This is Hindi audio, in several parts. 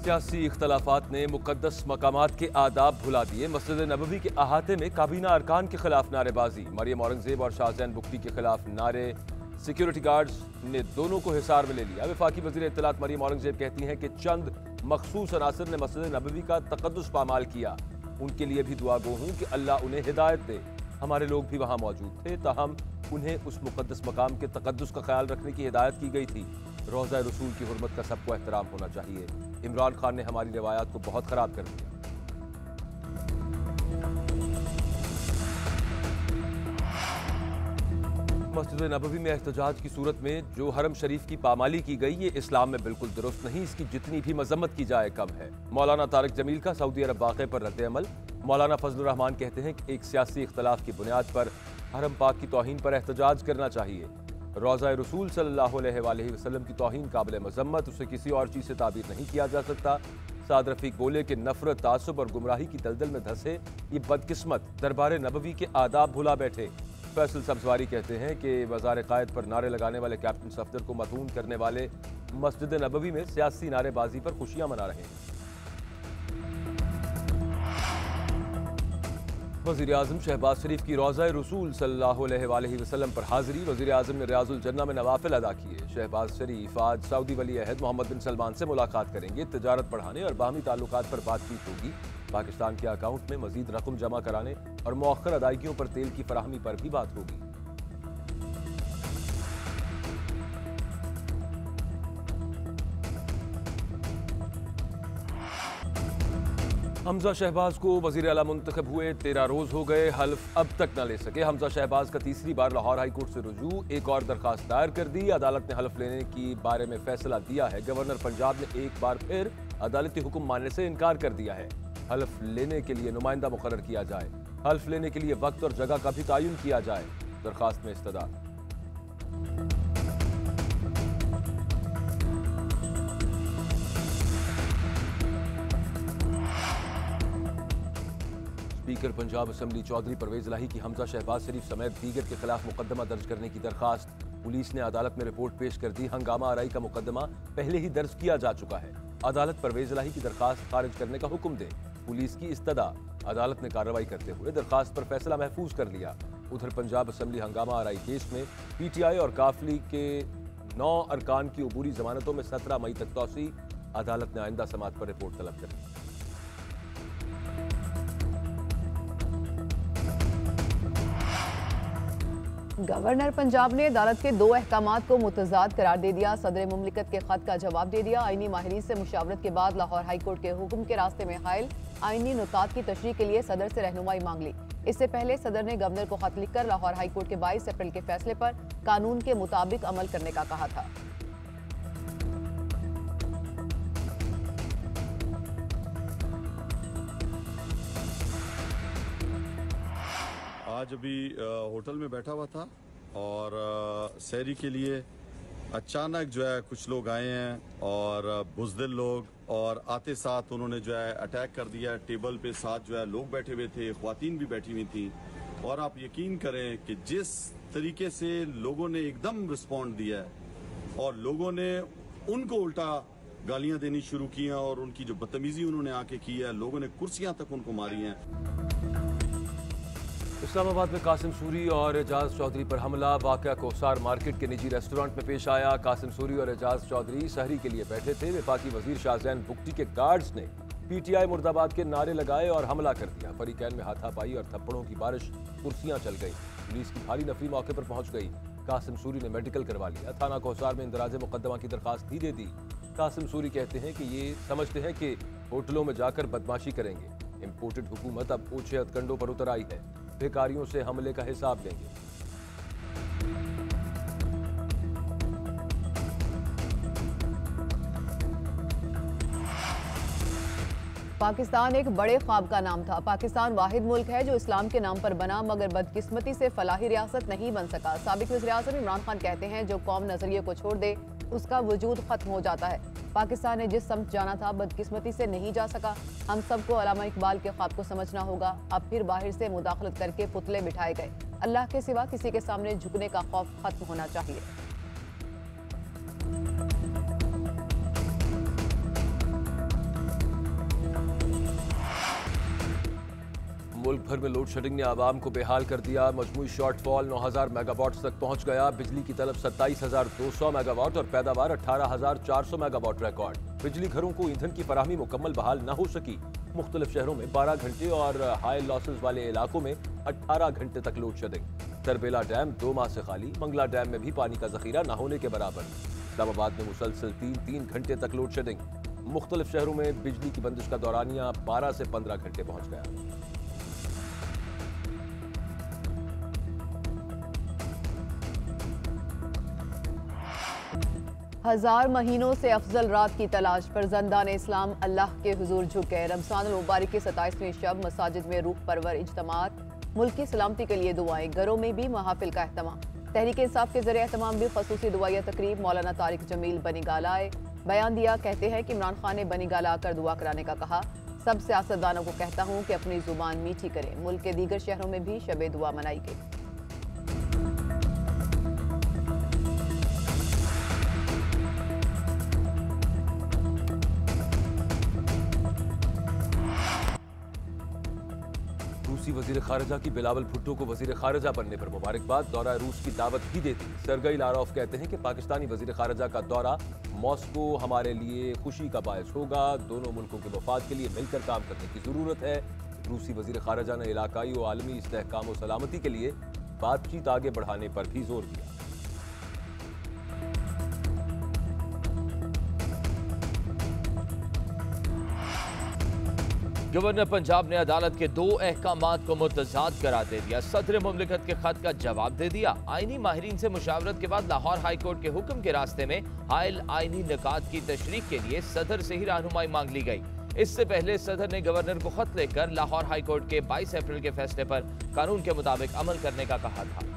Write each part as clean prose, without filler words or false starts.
सियासी इख्तलाफात ने मुकद्दस मकामात के आदाब भुला दिए। मस्जिद नबवी के अहाते में काबीना अरकान के खिलाफ नारेबाजी। मरियम औरंगजेब और शाहजैन बुख्ती के खिलाफ नारे। सिक्योरिटी गार्ड्स ने दोनों को हिसार में ले लिया। वफाकी वज़ीर इत्तलात मरियम औरंगजेब कहती हैं कि चंद मखसूस अनासर ने मस्जिद नबवी का तकद्दुस पामाल किया। उनके लिए भी दुआ गो हूँ कि अल्लाह उन्हें हिदायत दे। हमारे लोग भी वहाँ मौजूद थे, ताहम उन्हें उस मुकद्दस मकाम के तकद्दुस का ख्याल रखने की हिदायत की गई थी। रोज़ा रसूल की हुर्मत का सबको एहतराम होना चाहिए। इमरान खान ने हमारी रिवायात को बहुत ख़राब कर दिया। मस्जिद नबवी में एहतजाज की सूरत में जो हरम शरीफ की पामाली की गई, ये इस्लाम में बिल्कुल दुरुस्त नहीं। इसकी जितनी भी मजम्मत की जाए कम है। मौलाना तारिक जमील का सऊदी अरब वाक़े पर रद्द अमल। मौलाना फजलुर रहमान कहते हैं कि एक सियासी इख्तलाफ की बुनियाद पर हरम पाक की तौहीन पर एहतजाज करना चाहिए। रोज़ा रसूल सल्लल्लाहु अलैहि वसल्लम की तौहीन काबिल मजम्मत, उसे किसी और चीज़ से ताबीर नहीं किया जा सकता। साद रफ़ीक बोले कि नफरत, तासुब और गुमराही की दलदल में धंसे ये बदकिस्मत दरबार नबवी के आदाब भुला बैठे। फैसल सब्जवारी कहते हैं कि वज़ार कायद पर नारे लगाने वाले कैप्टन सफदर को मदून करने वाले मस्जिद नबवी में सियासी नारेबाजी पर खुशियां मना रहे हैं। वज़ीर आज़म शहबाज शरीफ की रोज़ा रसूल सल्लल्लाहु अलैहि वसल्लम पर हाजिरी। वज़ीर आज़म ने रियाजुल जन्ना में नवाफिल अदा किए। शहबाज शरीफ आज सऊदी वली अहद मोहम्मद बिन सलमान से मुलाकात करेंगे। तिजारत बढ़ाने और बाहमी ताल्लुकात पर बातचीत होगी। पाकिस्तान के अकाउंट में मजीद रकम जमा कराने और मौखर अदायगियों पर तेल की फराहमी पर भी बात होगी। हमजा शहबाज को वज़ीर आला मुंतखब हुए 13 रोज हो गए, हल्फ अब तक न ले सके। हमजा शहबाज का तीसरी बार लाहौर हाई कोर्ट से रुजू। एक और दरखास्त दायर कर दी। अदालत ने हल्फ लेने की बारे में फैसला दिया है। गवर्नर पंजाब ने एक बार फिर अदालती हुक्म मानने से इनकार कर दिया है। हल्फ लेने के लिए नुमाइंदा मुकर्रर किया जाए। हल्फ लेने के लिए वक्त और जगह का भी तयन किया जाए। दरखास्त में इस्तदा। स्पीकर पंजाब असम्बली चौधरी परवेज इलाही की हमजा शहबाज शरीफ समेत दीगर के खिलाफ मुकदमा दर्ज करने की दरखास्त। पुलिस ने अदालत में रिपोर्ट पेश कर दी। हंगामा आराई का मुकदमा पहले ही दर्ज किया जा चुका है। अदालत परवेज इलाही की दरखास्त खारिज करने का हुक्म दे। पुलिस की इस्तदा। अदालत ने कार्रवाई करते हुए दरखास्त पर फैसला महफूज कर लिया। उधर पंजाब असम्बली हंगामा आराई केस में PTI और काफली के 9 अरकान की अबूरी जमानतों में 17 मई तक तौसी। अदालत ने आइंदा समात पर रिपोर्ट तलब कर दी। गवर्नर पंजाब ने अदालत के 2 अहकामात को मुतजाद करार दे दिया। सदर मुमलिकत के खत का जवाब दे दिया। आईनी माहिरीन से मुशावरत के बाद लाहौर हाई कोर्ट के हुक्म के रास्ते में हायल आईनी नुकात की तशरीह के लिए सदर से रहनुमाई मांग ली। इससे पहले सदर ने गवर्नर को खत लिखकर लाहौर हाई कोर्ट के 22 अप्रैल के फैसले पर कानून के मुताबिक अमल करने का कहा था। आज अभी होटल में बैठा हुआ था और सहरी के लिए अचानक जो है कुछ लोग आए हैं और बुज़दिल लोग, और आते साथ उन्होंने जो है अटैक कर दिया। टेबल पे साथ जो है लोग बैठे हुए थे, ख्वातीन भी बैठी हुई थी। और आप यकीन करें कि जिस तरीके से लोगों ने एकदम रिस्पॉन्ड दिया है और लोगों ने उनको उल्टा गालियां देनी शुरू की हैं और उनकी जो बदतमीजी उन्होंने आके की है, लोगों ने कुर्सियां तक उनको मारी हैं। इस्लामाबाद में कासिम सूरी और एजाज चौधरी पर हमला। वाक़या कोसार मार्केट के निजी रेस्टोरेंट में पेश आया। कासिम सूरी और एजाज चौधरी सहरी के लिए बैठे थे। वफाकी वजीर शाहजैन बुख्ती के गार्ड्स ने PTI मुर्दाबाद के नारे लगाए और हमला कर दिया। फरीकैन में हाथापाई और थप्पड़ों की बारिश, कुर्सियां चल गई। पुलिस की भारी नफरी मौके पर पहुंच गई। कासिम सूरी ने मेडिकल करवा लिया। थाना कोसार में इंदराज मुकदमा की दरखास्त भी दे दी। कासिम सूरी कहते हैं कि ये समझते हैं कि होटलों में जाकर बदमाशी करेंगे। इम्पोर्टेड हुकूमत अब ऊंचे हथकंडों पर उतर आई है। भिखारियों से हमले का हिसाब लेंगे। पाकिस्तान एक बड़े ख्वाब का नाम था। पाकिस्तान वाहिद मुल्क है जो इस्लाम के नाम पर बना, मगर बदकिस्मती से फलाही रियासत नहीं बन सका। साबिक वज़ीर आज़म इमरान खान कहते हैं जो कौम नजरिए को छोड़ दे उसका वजूद खत्म हो जाता है। पाकिस्तान ने जिस समत जाना था बदकिस्मती से नहीं जा सका। हम सबको अल्लामा इकबाल के ख्वाब को समझना होगा। अब फिर बाहर से मुदाखलत करके पुतले बिठाए गए। अल्लाह के सिवा किसी के सामने झुकने का खौफ खत्म होना चाहिए। मुल्क भर में लोड शेडिंग ने आवाम को बेहाल कर दिया। मजमूई शॉर्टफॉल 9000 मेगावाट तक पहुंच गया। बिजली की तलब 27,200 मेगावाट और पैदावार 18,400 मेगावाट रिकॉर्ड। बिजली घरों को ईंधन की फराहमी मुकम्मल बहाल न हो सकी। मुख्तलिफ शहरों में 12 घंटे और हाई लॉसेज वाले इलाकों में 18 घंटे तक लोड शेडिंग। तरबेला डैम 2 माह से खाली। मंगला डैम में भी पानी का जखीरा न होने के बराबर। इस्लामाबाद में मुसलसल 3 घंटे तक लोड शेडिंग। मुख्तलिफ शहरों में बिजली की बंदिश का दौरानिया 12 से 15 घंटे पहुंच गया। हजार महीनों से अफजल रात की तलाश पर ज़ंदान इस्लाम अल्लाह के हुजूर झुक गए। रमज़ान मुबारक की 27वीं शब मसाजिद में रूह परवर इज्तमात, मुल्क की सलामती के लिए दुआएं। घरों में भी महाफिल का एहतमाम। तहरीक इंसाफ के ज़रिए एहतमाम भी खसूसी दुआया तकरीब। मौलाना तारिक जमील बनीगाला आए, बयान दिया। कहते हैं कि इमरान खान ने बनीगाला आकर दुआ कराने का कहा। सब सियासतदानों को कहता हूँ कि अपनी जुबान मीठी करें। मुल्क के दीगर शहरों में भी शबे दुआ मनाई गई। रूसी वजीर खारजा की बिलावल भुट्टो को वजीर खारजा बनने पर मुबारकबाद। दौरा रूस की दावत भी देती। सरगई लारोफ कहते हैं कि पाकिस्तानी वजीर खारजा का दौरा मॉस्को हमारे लिए खुशी का बायस होगा। दोनों मुल्कों के मफाद के लिए मिलकर काम करने की जरूरत है। रूसी वजीर खारजा ने इलाकाई और आलमी इस्तेहकाम और सलामती के लिए बातचीत आगे बढ़ाने पर भी जोर दिया। गवर्नर पंजाब ने अदालत के 2 अहकामात को मुतजाद करार दे दिया। सदर मुमलिकत के खत का जवाब दे दिया। आईनी माहिरीन से मुशावरत के बाद लाहौर हाई कोर्ट के हुक्म के रास्ते में हायल आईनी निकात की तशरीह के लिए सदर से ही रहनुमाई मांग ली गई। इससे पहले सदर ने गवर्नर को खत लिखकर लाहौर हाई कोर्ट के 22 अप्रैल के फैसले पर कानून के मुताबिक अमल करने का कहा था।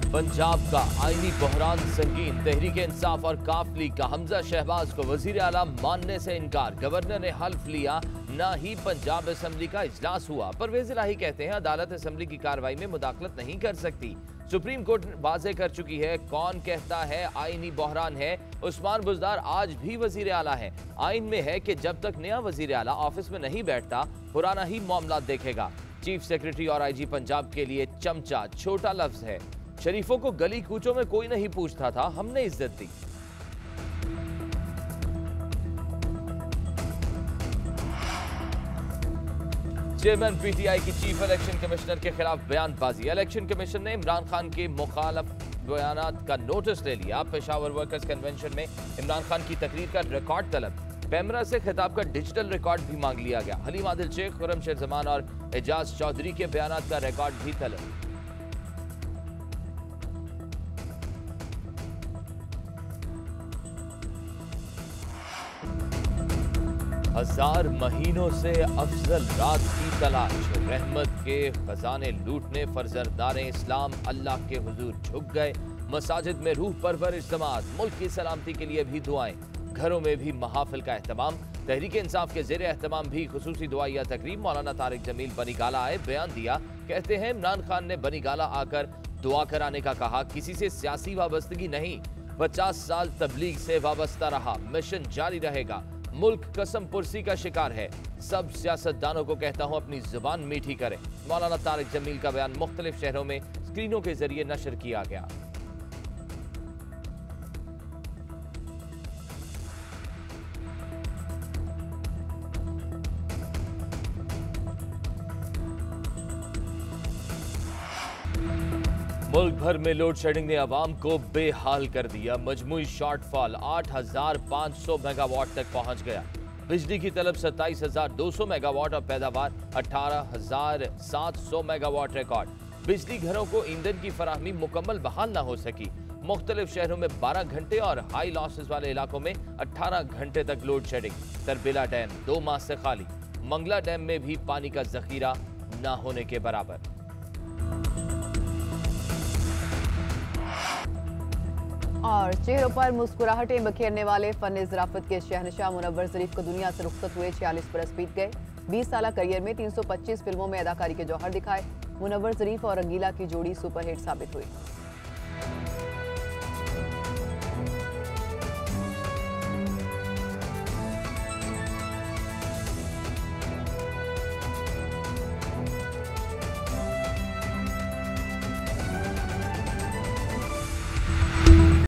पंजाब का आईनी बहरान संगीन। तहरीक इंसाफ और काफ लीग का हमजा शहबाज को वजीर आला मानने से इनकार। गवर्नर ने हल्फ लिया, न ही पंजाब असेंबली का इजलास हुआ। परवेज इलाही कहते हैं अदालत असेंबली की कार्रवाई में मुदाखलत नहीं कर सकती। सुप्रीम कोर्ट वाजे कर चुकी है कौन कहता है आईनी बहरान है। उस्मान बुजदार आज भी वजीर आला है। आइन में है कि जब तक नया वजीर आला ऑफिस में नहीं बैठता पुराना ही मामला देखेगा। चीफ सेक्रेटरी और आईजी पंजाब के लिए चमचा छोटा लफ्ज है। शरीफों को गली कूचों में कोई नहीं पूछता था, हमने इज्जत दी। चेयरमैन पीटीआई की चीफ इलेक्शन कमिश्नर के खिलाफ बयानबाजी। इलेक्शन कमीशन ने इमरान खान के मुखालफ बयानात का नोटिस ले लिया। पेशावर वर्कर्स कन्वेंशन में इमरान खान की तकरीर का रिकॉर्ड तलब। पैमरा से खिताब का डिजिटल रिकॉर्ड भी मांग लिया गया। हलीम आदिल शेख, खुर्रम शेर जमान और एजाज चौधरी के बयानात का रिकॉर्ड भी तलब। हजार महीनों से अफजल रात की तलाश। रहमत के खजाने लूटने फर्जंदाने इस्लाम अल्लाह के हुजूर झुक गए। मसाजिद में रूह परवर इज्तिमात, मुल्क की सलामती के लिए भी दुआएं। घरों में भी महाफिल का एहतमाम। तहरीक इंसाफ के ज़ेरे एहतमाम भी खुसूसी दुआया तकरीब। मौलाना तारिक जमील बनीगाला आए, बयान दिया। कहते हैं इमरान खान ने बनीगाला आकर दुआ कराने का कहा। किसी से सियासी वाबस्तगी नहीं, 50 साल तबलीग से वाबस्ता रहा, मिशन जारी रहेगा। मुल्क कसम पुरसी का शिकार है। सब सियासतदानों को कहता हूं अपनी जुबान मीठी करें। मौलाना तारिक जमील का बयान मुख्तलिफ शहरों में स्क्रीनों के जरिए नशर किया गया। मुल्क भर में लोड शेडिंग ने आवाम को बेहाल कर दिया। मजमूई शॉर्टफॉल 8,500 मेगावाट तक पहुंच गया। बिजली की तलब 27,200 मेगावाट और पैदावार 18,700 मेगावाट रिकॉर्ड। बिजली घरों को ईंधन की फराहमी मुकम्मल बहाल न हो सकी। मुख्तलिफ शहरों में 12 घंटे और हाई लॉसेज वाले इलाकों में 18 घंटे तक लोड शेडिंग। तरबेला डैम 2 माह से खाली। मंगला डैम में भी पानी का जखीरा न होने के बराबर। और चेहरों पर मुस्कुराहटें बखेरने वाले फन ज़राफ़त के शहनशाह मुनव्वर ज़रीफ को दुनिया से रुखसत हुए। 46 बरस बीत गए। 20 साल करियर में 325 फिल्मों में अदाकारी के जौहर दिखाए। मुनव्वर ज़रीफ और रंगीला की जोड़ी सुपरहिट साबित हुई।